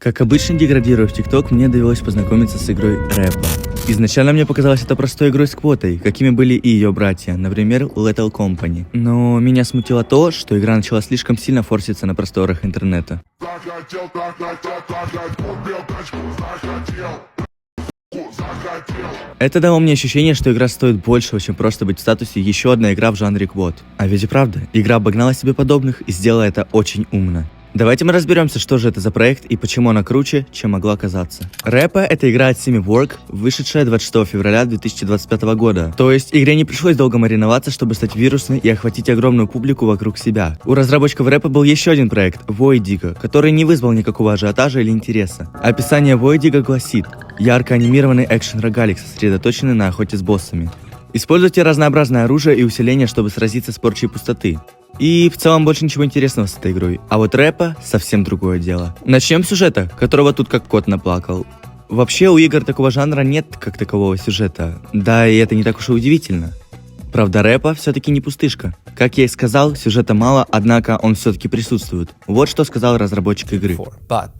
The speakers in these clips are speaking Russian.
Как обычно, деградируя в ТикТок, мне довелось познакомиться с игрой Рэпа. Изначально мне показалось это простой игрой с квотой, какими были и ее братья, например, Lethal Company. Но меня смутило то, что игра начала слишком сильно форситься на просторах интернета. Это дало мне ощущение, что игра стоит большего, чем просто быть в статусе еще одна игра в жанре квот. А ведь и правда, игра обогнала себе подобных и сделала это очень умно. Давайте мы разберемся, что же это за проект и почему она круче, чем могла казаться. Рэпа — это игра от Simiwork, вышедшая 26 февраля 2025 года. То есть игре не пришлось долго мариноваться, чтобы стать вирусной и охватить огромную публику вокруг себя. У разработчиков Рэпа был еще один проект — Voidigo, который не вызвал никакого ажиотажа или интереса. Описание Voidigo гласит: ярко анимированный экшен-рогалик, сосредоточенный на охоте с боссами. Используйте разнообразное оружие и усиление, чтобы сразиться с порчей пустоты. И в целом больше ничего интересного с этой игрой. А вот Рэпа совсем другое дело. Начнем с сюжета, которого тут как кот наплакал. Вообще у игр такого жанра нет как такового сюжета. Да и это не так уж и удивительно. Правда, Рэпа все-таки не пустышка. Как я и сказал, сюжета мало, однако он все-таки присутствует. Вот что сказал разработчик игры. But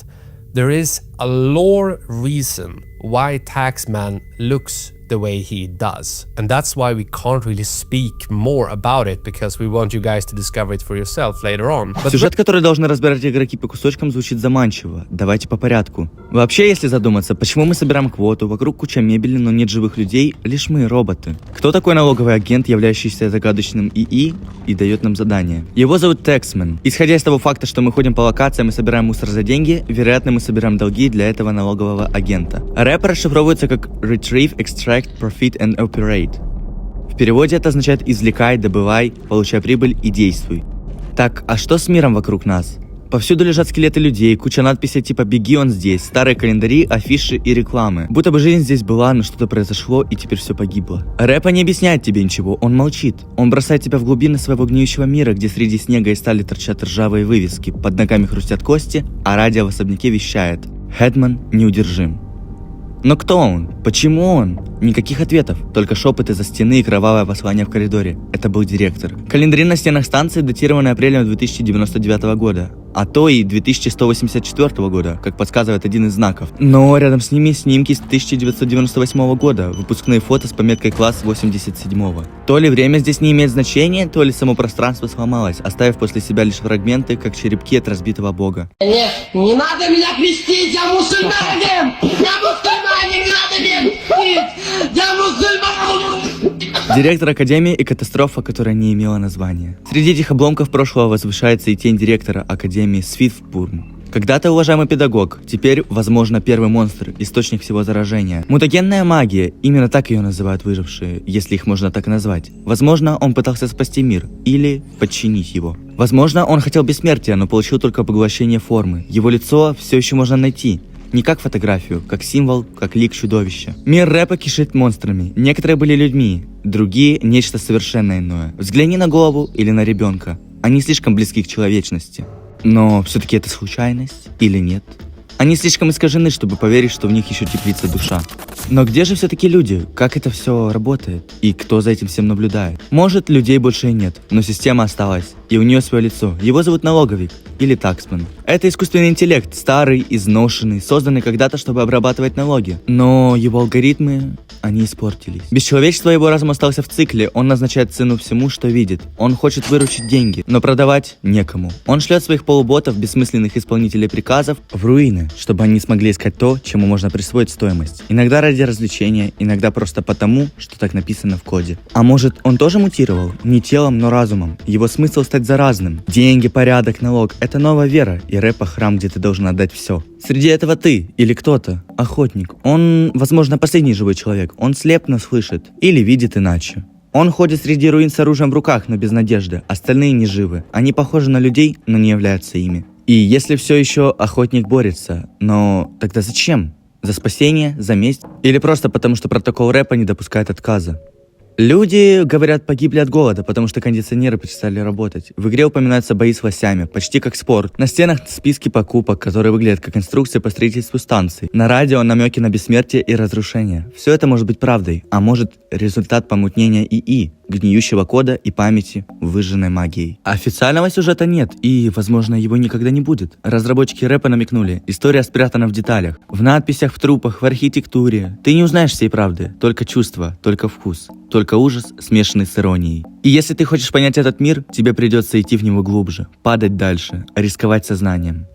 there is a lore reason why Taxman looks the way he does, and that's why we can't really speak more about it, because we want you guys to discover it for yourself later on. Сюжет, который должны разбирать игроки по кусочкам, звучит заманчиво. Давайте по порядку. Вообще, если задуматься, почему мы собираем квоту, вокруг куча мебели, но нет живых людей, лишь мы роботы. Кто такой налоговый агент, являющийся загадочным ИИ, и дает нам задание? Его зовут Taxman. Исходя из того факта, что мы ходим по локациям и собираем мусор за деньги, вероятно, мы собираем долги для этого налогового агента. Рэп расшифровывается как Retrieve, Extract, Profit and Operate. В переводе это означает «извлекай, добывай, получай прибыль и действуй». Так, а что с миром вокруг нас? Повсюду лежат скелеты людей, куча надписей типа «Беги, он здесь», старые календари, афиши и рекламы. Будто бы жизнь здесь была, но что-то произошло и теперь все погибло. Рэпа не объясняет тебе ничего, он молчит. Он бросает тебя в глубины своего гниющего мира, где среди снега и стали торчат ржавые вывески, под ногами хрустят кости, а радио в особняке вещает: «Хэтман неудержим». Но кто он? Почему он? Никаких ответов, только шепот из-за стены и кровавое послание в коридоре. Это был директор. Календари на стенах станции датированы апрелем 2099 года, а то и 2184 года, как подсказывает один из знаков. Но рядом с ними снимки с 1998 года, выпускные фото с пометкой класс 87. То ли время здесь не имеет значения, то ли само пространство сломалось, оставив после себя лишь фрагменты, как черепки от разбитого бога. Нет, не надо меня крестить, я мусульманин! Я мусульманин, не надо меня крестить! Я мусульманин! Директор Академии и катастрофа, которая не имела названия. Среди этих обломков прошлого возвышается и тень директора Академии Свитфбурн. Когда-то уважаемый педагог, теперь, возможно, первый монстр, источник всего заражения. Мутагенная магия, именно так ее называют выжившие, если их можно так назвать. Возможно, он пытался спасти мир, или подчинить его. Возможно, он хотел бессмертия, но получил только поглощение формы. Его лицо все еще можно найти. Не как фотографию, как символ, как лик чудовища. Мир рэпа кишит монстрами. Некоторые были людьми, другие — нечто совершенно иное. Взгляни на голову или на ребенка. Они слишком близки к человечности. Но все-таки это случайность или нет? Они слишком искажены, чтобы поверить, что в них еще теплится душа. Но где же все-таки люди? Как это все работает? И кто за этим всем наблюдает? Может, людей больше и нет, но система осталась. И у нее свое лицо. Его зовут налоговик или таксмен. Это искусственный интеллект, старый, изношенный, созданный когда-то, чтобы обрабатывать налоги. Но его алгоритмы, они испортились. Без человечества его разум остался в цикле. Он назначает цену всему, что видит. Он хочет выручить деньги, но продавать некому. Он шлет своих полуботов, бессмысленных исполнителей приказов, в руины, чтобы они смогли искать то, чему можно присвоить стоимость. Иногда ради развлечения, иногда просто потому, что так написано в коде. А может, он тоже мутировал? Не телом, но разумом. Его смысл стать заразным. Деньги, порядок, налог — это новая вера, и рэпа — храм, где ты должен отдать все. Среди этого ты или кто-то, охотник. Он, возможно, последний живой человек. Он слеп, но слышит. Или видит иначе. Он ходит среди руин с оружием в руках, но без надежды. Остальные не живы. Они похожи на людей, но не являются ими. И если все еще охотник борется, но тогда зачем? За спасение, за месть? Или просто потому, что протокол рэпа не допускает отказа? Люди, говорят, погибли от голода, потому что кондиционеры перестали работать. В игре упоминаются бои с лосями, почти как спорт. На стенах списки покупок, которые выглядят как инструкции по строительству станций. На радио намеки на бессмертие и разрушение. Все это может быть правдой, а может результат помутнения ИИ. гниющего кода и памяти, выжженной магией. Официального сюжета нет, и, возможно, его никогда не будет. Разработчики рэпа намекнули, история спрятана в деталях, в надписях, в трупах, в архитектуре. Ты не узнаешь всей правды, только чувства, только вкус, только ужас, смешанный с иронией. И если ты хочешь понять этот мир, тебе придется идти в него глубже, падать дальше, рисковать сознанием.